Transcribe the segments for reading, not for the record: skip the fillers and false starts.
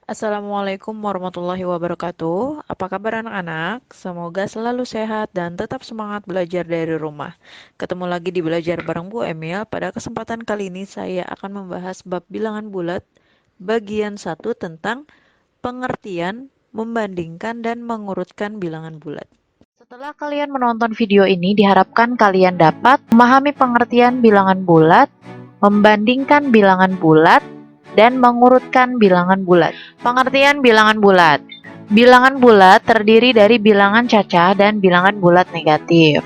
Assalamualaikum warahmatullahi wabarakatuh. Apa kabar anak-anak? Semoga selalu sehat dan tetap semangat belajar dari rumah. Ketemu lagi di Belajar bareng Bu Emil. Pada kesempatan kali ini saya akan membahas bab bilangan bulat bagian 1 tentang pengertian, membandingkan dan mengurutkan bilangan bulat. Setelah kalian menonton video ini, diharapkan kalian dapat memahami pengertian bilangan bulat, membandingkan bilangan bulat, dan mengurutkan bilangan bulat. Pengertian bilangan bulat. Bilangan bulat terdiri dari bilangan cacah dan bilangan bulat negatif.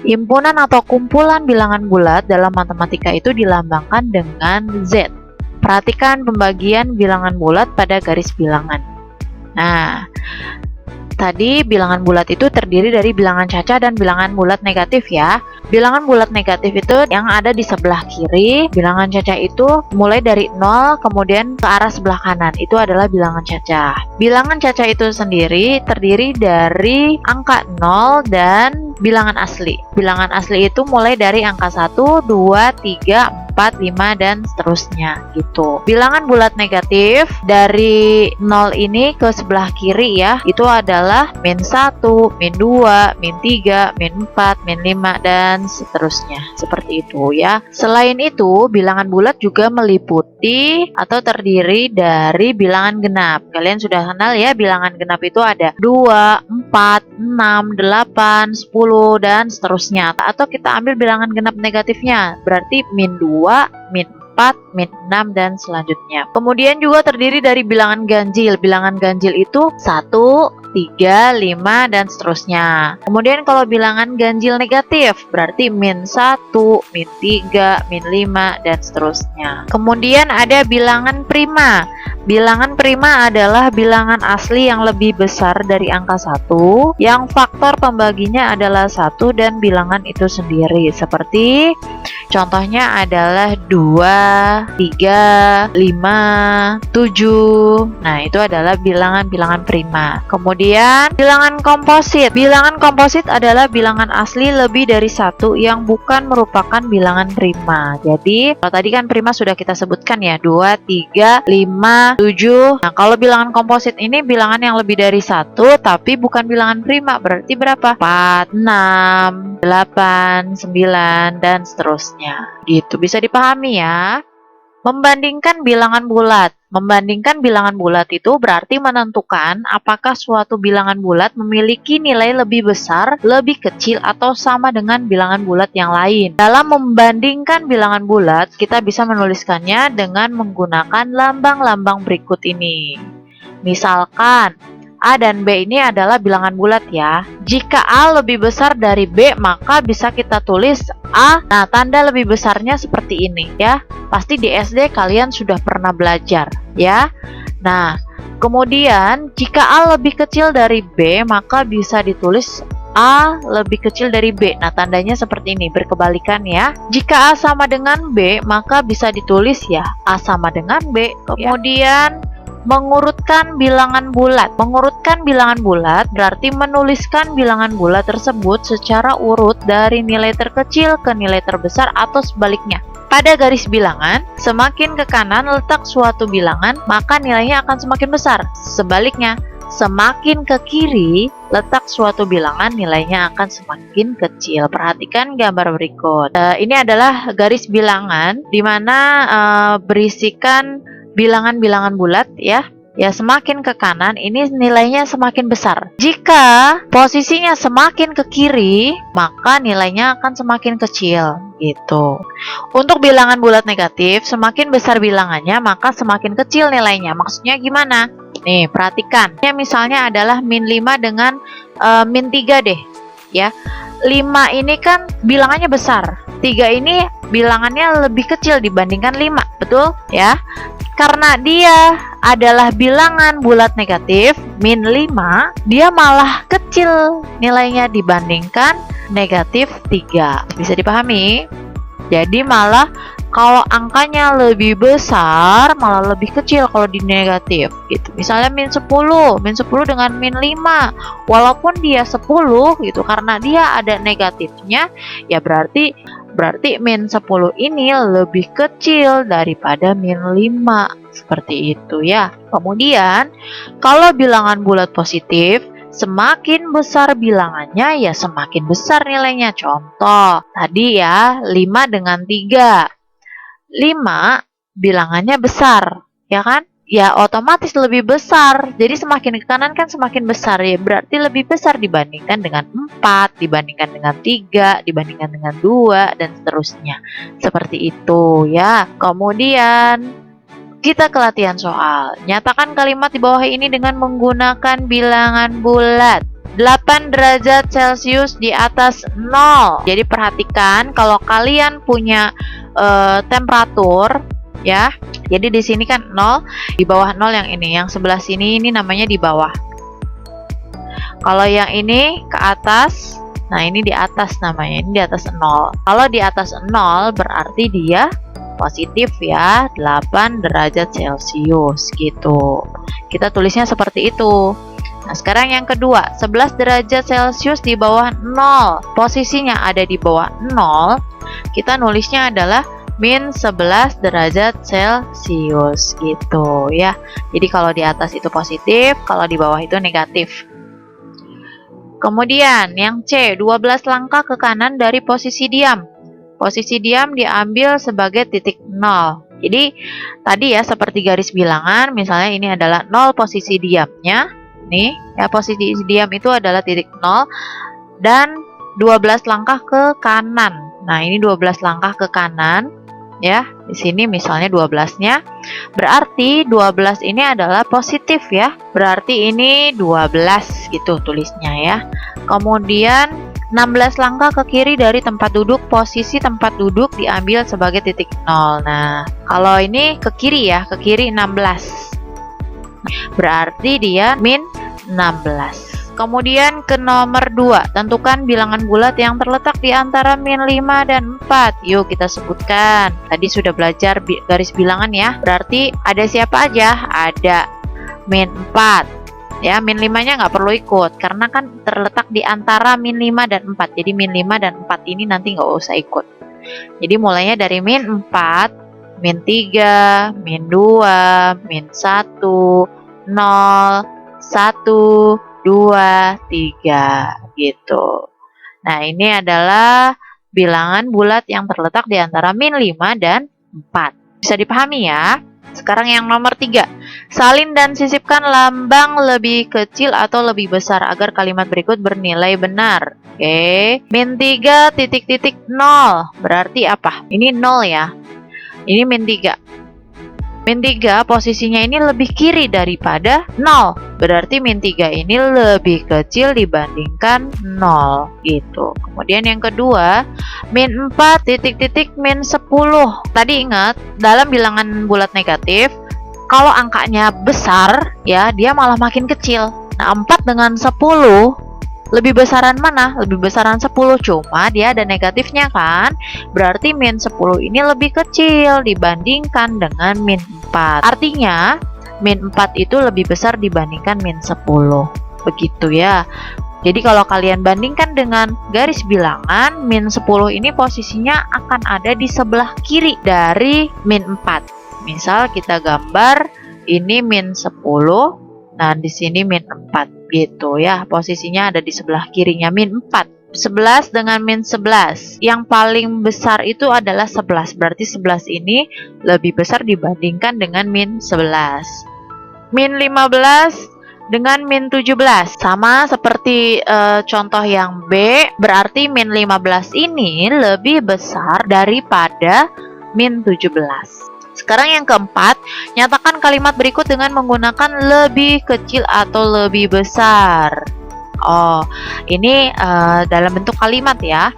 Himpunan atau kumpulan bilangan bulat dalam matematika itu dilambangkan dengan Z. Perhatikan pembagian bilangan bulat pada garis bilangan. Nah, tadi bilangan bulat itu terdiri dari bilangan cacah dan bilangan bulat negatif ya. Bilangan bulat negatif itu yang ada di sebelah kiri. Bilangan cacah itu mulai dari 0 kemudian ke arah sebelah kanan. Itu adalah bilangan cacah. Bilangan cacah itu sendiri terdiri dari angka 0 dan bilangan asli. Bilangan asli itu mulai dari angka 1, 2, 3, 4, 5, dan seterusnya gitu. Bilangan bulat negatif dari 0 ini ke sebelah kiri ya, itu adalah min 1, min 2, min 3, min 4, min 5, dan seterusnya. Seperti itu ya. Selain itu, bilangan bulat juga meliputi atau terdiri dari bilangan genap. Kalian sudah kenal ya, bilangan genap itu ada 2, 4, 6, 8, 10, dan seterusnya. Atau kita ambil bilangan genap negatifnya, berarti min 2, min 4, min 6, dan selanjutnya. Kemudian juga terdiri dari bilangan ganjil. Bilangan ganjil itu 1, 3, 5, dan seterusnya. Kemudian kalau bilangan ganjil negatif, berarti min 1, min 3, min 5, dan seterusnya. Kemudian ada bilangan prima. Bilangan prima adalah bilangan asli yang lebih besar dari angka 1, yang faktor pembaginya adalah 1 dan bilangan itu sendiri. Seperti contohnya adalah 2, 3, 5, 7. Nah, itu adalah bilangan-bilangan prima. Kemudian bilangan komposit. Bilangan komposit adalah bilangan asli lebih dari 1 yang bukan merupakan bilangan prima. Jadi, kalau tadi kan prima sudah kita sebutkan ya, 2, 3, 5, 7. Nah, kalau bilangan komposit ini bilangan yang lebih dari 1 tapi bukan bilangan prima. Berarti berapa? 4, 6, 8, 9, dan seterusnya. Gitu, bisa dipahami ya. Membandingkan bilangan bulat. Membandingkan bilangan bulat itu berarti menentukan apakah suatu bilangan bulat memiliki nilai lebih besar, lebih kecil, atau sama dengan bilangan bulat yang lain. Dalam membandingkan bilangan bulat, kita bisa menuliskannya dengan menggunakan lambang-lambang berikut ini. Misalkan, A dan B ini adalah bilangan bulat ya. Jika A lebih besar dari B, maka bisa kita tulis A. Nah, tanda lebih besarnya seperti ini ya. Pasti di SD kalian sudah pernah belajar ya. Nah, kemudian jika A lebih kecil dari B, maka bisa ditulis A lebih kecil dari B. Nah, tandanya seperti ini, berkebalikan ya. Jika A sama dengan B, maka bisa ditulis ya A sama dengan B. Kemudian mengurutkan bilangan bulat. Mengurutkan bilangan bulat berarti menuliskan bilangan bulat tersebut secara urut dari nilai terkecil ke nilai terbesar atau sebaliknya. Pada garis bilangan, semakin ke kanan letak suatu bilangan, maka nilainya akan semakin besar. Sebaliknya, semakin ke kiri letak suatu bilangan, nilainya akan semakin kecil. Perhatikan gambar berikut. Ini adalah garis bilangan di mana berisikan bilangan-bilangan bulat ya. Ya, semakin ke kanan ini nilainya semakin besar. Jika posisinya semakin ke kiri, maka nilainya akan semakin kecil gitu. Untuk bilangan bulat negatif, semakin besar bilangannya maka semakin kecil nilainya. Maksudnya gimana? Nih, perhatikan. Misalnya adalah min 5 dengan min 3 deh ya. 5 ini kan bilangannya besar. 3 ini bilangannya lebih kecil dibandingkan 5, betul ya? Karena dia adalah bilangan bulat negatif, min 5, dia malah kecil nilainya dibandingkan negatif 3. Bisa dipahami? Jadi malah kalau angkanya lebih besar, malah lebih kecil kalau di negatif gitu. Misalnya min 10 dengan min 5. Walaupun dia 10 gitu, karena dia ada negatifnya, ya berarti min 10 ini lebih kecil daripada min 5 Seperti itu ya. Kemudian, kalau bilangan bulat positif, semakin besar bilangannya ya semakin besar nilainya. Contoh, tadi ya 5 dengan 3. 5 bilangannya besar, ya kan? Ya otomatis lebih besar. Jadi semakin ke kanan kan semakin besar ya. Berarti lebih besar dibandingkan dengan 4, dibandingkan dengan 3, dibandingkan dengan 2, dan seterusnya. Seperti itu ya. Kemudian kita ke latihan soal. Nyatakan kalimat di bawah ini dengan menggunakan bilangan bulat. 8 derajat Celcius di atas 0. Jadi perhatikan kalau kalian punya temperatur ya. Jadi di sini kan 0, di bawah 0 yang ini, yang sebelah sini ini namanya di bawah. Kalau yang ini ke atas, nah ini di atas namanya, ini di atas 0. Kalau di atas 0 berarti dia positif ya, 8 derajat Celcius gitu. Kita tulisnya seperti itu. Nah, sekarang yang kedua, 11 derajat Celcius di bawah 0. Posisinya ada di bawah 0. Kita nulisnya adalah min 11 derajat Celcius gitu ya. Jadi kalau di atas itu positif, kalau di bawah itu negatif. Kemudian yang C, 12 langkah ke kanan dari posisi diam. Posisi diam diambil sebagai titik 0. Jadi tadi ya seperti garis bilangan, misalnya ini adalah 0 posisi diamnya. Nih, ya posisi diam itu adalah titik 0 dan 12 langkah ke kanan. Nah, ini 12 langkah ke kanan. Ya, di sini misalnya 12-nya. Berarti 12 ini adalah positif ya. Berarti ini 12 gitu tulisnya ya. Kemudian 16 langkah ke kiri dari tempat duduk, posisi tempat duduk diambil sebagai titik 0. Nah, kalau ini ke kiri ya, ke kiri 16. Berarti dia min 16. Kemudian ke nomor 2, tentukan bilangan bulat yang terletak di antara min 5 dan 4. Yuk kita sebutkan. Tadi sudah belajar garis bilangan ya. Berarti ada siapa aja? Ada min 4. Ya, min 5-nya nggak perlu ikut karena kan terletak di antara min 5 dan 4. Jadi min 5 dan 4 ini nanti nggak usah ikut. Jadi mulainya dari min 4, min 3, min 2, min 1, 0, 1, 2, 3 gitu. Nah, ini adalah bilangan bulat yang terletak di antara min 5 dan 4. Bisa dipahami ya? Sekarang yang nomor 3. Salin dan sisipkan lambang lebih kecil atau lebih besar agar kalimat berikut bernilai benar. Oke. Min 3 titik-titik 0. Berarti apa? Ini 0 ya. Ini min 3. Min 3 posisinya ini lebih kiri daripada 0. Berarti min 3 ini lebih kecil dibandingkan 0 gitu. Kemudian yang kedua, min 4 titik-titik min 10. Tadi ingat, dalam bilangan bulat negatif, kalau angkanya besar ya dia malah makin kecil. Nah, 4 dengan 10 lebih besaran mana? Lebih besaran 10, cuma dia ada negatifnya kan? Berarti min 10 ini lebih kecil dibandingkan dengan min 4. Artinya, min 4 itu lebih besar dibandingkan min 10. Begitu ya. Jadi kalau kalian bandingkan dengan garis bilangan, min 10 ini posisinya akan ada di sebelah kiri dari min 4. Misal kita gambar ini min 10, nah di sini min 4. Gitu ya, posisinya ada di sebelah kirinya min 4. 11 dengan min 11. Yang paling besar itu adalah 11. Berarti 11 ini lebih besar dibandingkan dengan min 11. Min 15 dengan min 17. Sama seperti contoh yang B, berarti min 15 ini lebih besar daripada min 17. Sekarang yang keempat, nyatakan kalimat berikut dengan menggunakan lebih kecil atau lebih besar. Oh, ini dalam bentuk kalimat ya.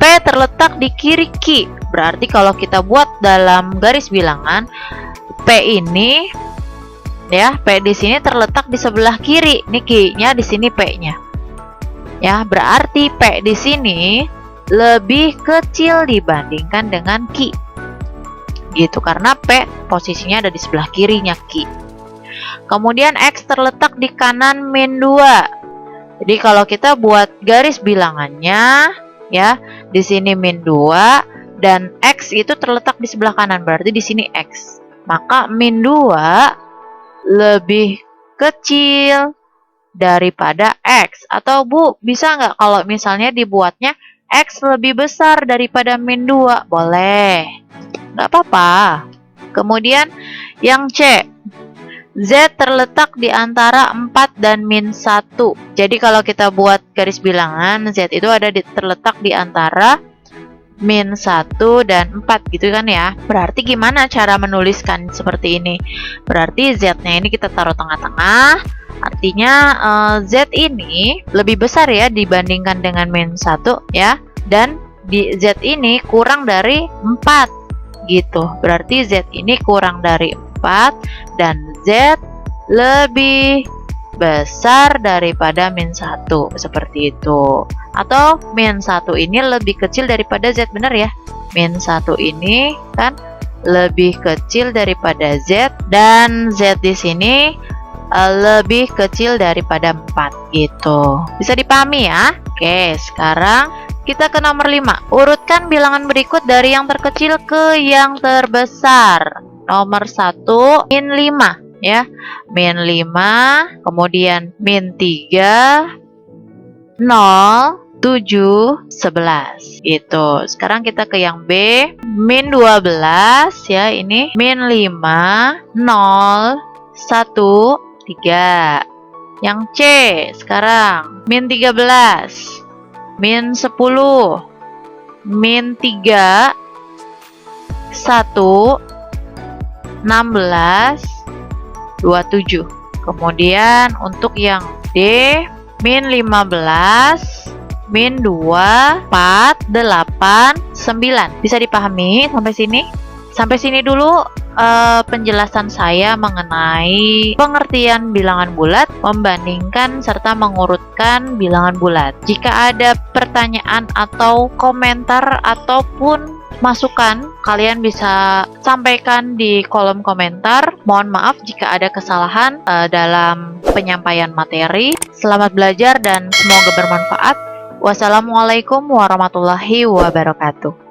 P terletak di kiri Q. Berarti kalau kita buat dalam garis bilangan, P ini ya, P di sini terletak di sebelah kiri. Ini Q-nya, di sini P-nya. Ya, berarti P di sini lebih kecil dibandingkan dengan Q. Gitu, karena P posisinya ada di sebelah kirinya Q. Kemudian X terletak di kanan min 2. Jadi kalau kita buat garis bilangannya ya, di sini min 2 dan X itu terletak di sebelah kanan, berarti di sini X. maka min 2 lebih kecil daripada X. Atau Bu, bisa nggak kalau misalnya dibuatnya X lebih besar daripada min 2? Boleh, nggak apa-apa. Kemudian yang C, Z terletak di antara 4 dan min 1. Jadi kalau kita buat garis bilangan, Z itu terletak di antara min 1 dan 4 gitu kan ya. Berarti gimana cara menuliskan seperti ini? Berarti Z-nya ini kita taruh tengah-tengah. Artinya Z ini lebih besar ya dibandingkan dengan min 1 ya. Dan di Z ini kurang dari 4 gitu. Berarti Z ini kurang dari 4 dan Z lebih besar daripada min 1, seperti itu. Atau min 1 ini lebih kecil daripada Z, benar ya? Min 1 ini kan lebih kecil daripada Z, dan Z di sini lebih kecil daripada 4 gitu. Bisa dipahami ya? Oke, sekarang kita ke nomor 5. Urutkan bilangan berikut dari yang terkecil ke yang terbesar. Nomor 1, min 5 ya. Min 5, kemudian min 3, 0, 7, 11 gitu. Sekarang kita ke yang B, min 12 ya, ini min 5, 0, 1, 3. Yang C sekarang min 13, min 10, min 3, 1, 16, 27. Kemudian untuk yang D, min 15, min 2, 4, 8, 9. Bisa dipahami sampai sini? Sampai sini dulu penjelasan saya mengenai pengertian bilangan bulat, membandingkan serta mengurutkan bilangan bulat. Jika ada pertanyaan atau komentar ataupun masukan, kalian bisa sampaikan di kolom komentar. Mohon maaf jika ada kesalahan dalam penyampaian materi. Selamat belajar dan semoga bermanfaat. Wassalamualaikum warahmatullahi wabarakatuh.